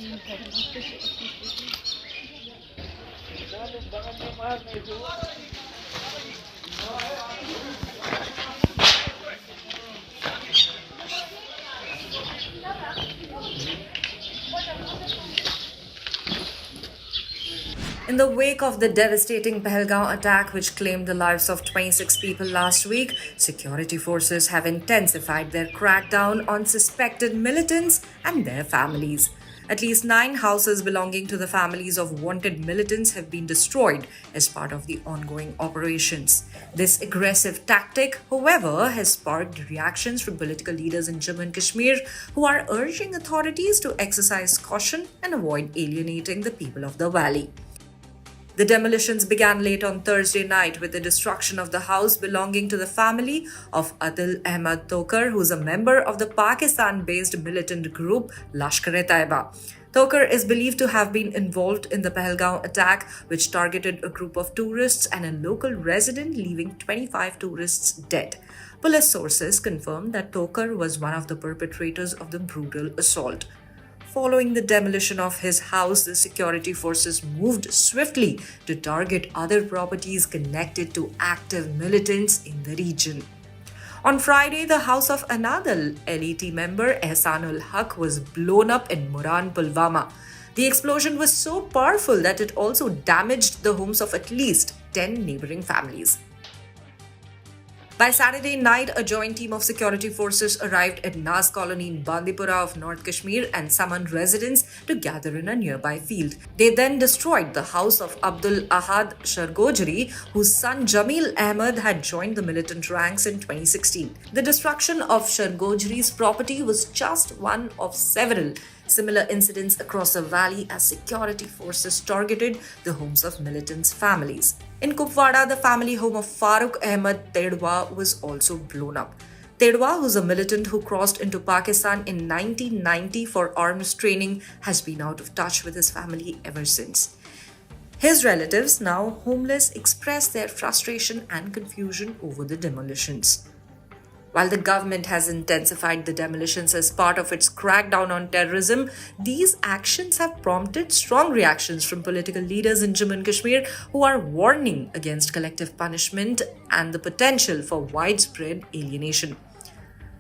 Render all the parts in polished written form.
In the wake of the devastating Pahalgam attack, which claimed the lives of 26 people last week, security forces have intensified their crackdown on suspected militants and their families. At least 9 houses belonging to the families of wanted militants have been destroyed as part of the ongoing operations. This aggressive tactic, however, has sparked reactions from political leaders in Jammu and Kashmir who are urging authorities to exercise caution and avoid alienating the people of the valley. The demolitions began late on Thursday night with the destruction of the house belonging to the family of Adil Ahmad Thoker, who is a member of the Pakistan-based militant group Lashkar-e-Taiba. Thoker is believed to have been involved in the Pahalgam attack, which targeted a group of tourists and a local resident, leaving 25 tourists dead. Police sources confirmed that Thoker was one of the perpetrators of the brutal assault. Following the demolition of his house, the security forces moved swiftly to target other properties connected to active militants in the region. On Friday, the house of another LET member, Ehsanul Haq, was blown up in Muran, Pulwama. The explosion was so powerful that it also damaged the homes of at least 10 neighboring families. By Saturday night, a joint team of security forces arrived at Nas Colony in Bandipora of North Kashmir and summoned residents to gather in a nearby field. They then destroyed the house of Abdullah Shargojri, whose son Jamil Ahmad had joined the militant ranks in 2016. The destruction of Shargojri's property was just one of several similar incidents across the valley as security forces targeted the homes of militants' families. In Kupwara, the family home of Farooq Ahmad Tedwa was also blown up. Tedwa, who is a militant who crossed into Pakistan in 1990 for arms training, has been out of touch with his family ever since. His relatives, now homeless, express their frustration and confusion over the demolitions. While the government has intensified the demolitions as part of its crackdown on terrorism, these actions have prompted strong reactions from political leaders in Jammu and Kashmir who are warning against collective punishment and the potential for widespread alienation.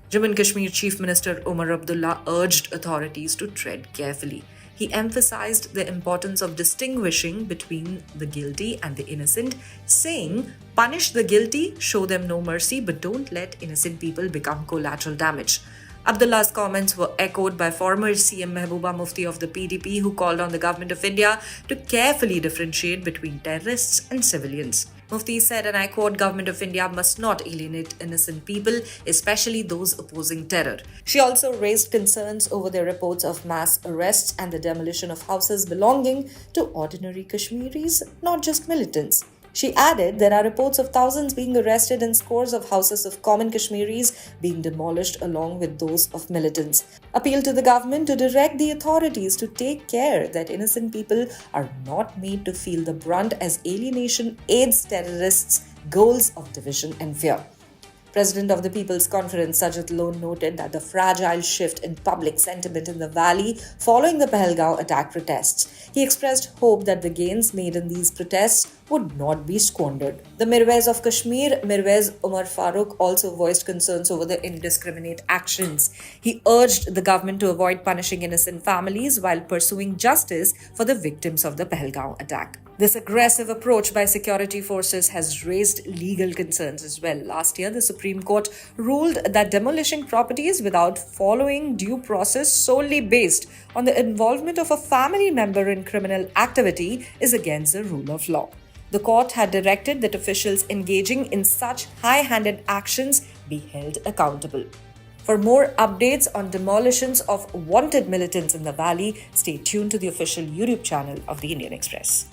Jammu and Kashmir Chief Minister Omar Abdullah urged authorities to tread carefully. He emphasized the importance of distinguishing between the guilty and the innocent, saying, "Punish the guilty, show them no mercy, but don't let innocent people become collateral damage." Abdullah's comments were echoed by former CM Mehbooba Mufti of the PDP, who called on the government of India to carefully differentiate between terrorists and civilians. Mufti said, and I quote, "Government of India must not alienate innocent people, especially those opposing terror." She also raised concerns over the reports of mass arrests and the demolition of houses belonging to ordinary Kashmiris, not just militants. She added there are reports of thousands being arrested and scores of houses of common Kashmiris being demolished along with those of militants. Appealed to the government to direct the authorities to take care that innocent people are not made to feel the brunt as alienation aids terrorists' goals of division and fear. President of the People's Conference, Sajid Lone, noted that the fragile shift in public sentiment in the valley following the Pahalgam attack protests. He expressed hope that the gains made in these protests would not be squandered. The Mirwais of Kashmir, Mirwais Umar Farooq, also voiced concerns over the indiscriminate actions. He urged the government to avoid punishing innocent families while pursuing justice for the victims of the Pahalgam attack. This aggressive approach by security forces has raised legal concerns as well. Last year, the Supreme Court ruled that demolishing properties without following due process solely based on the involvement of a family member in criminal activity is against the rule of law. The court had directed that officials engaging in such high-handed actions be held accountable. For more updates on demolitions of wanted militants in the valley, stay tuned to the official YouTube channel of the Indian Express.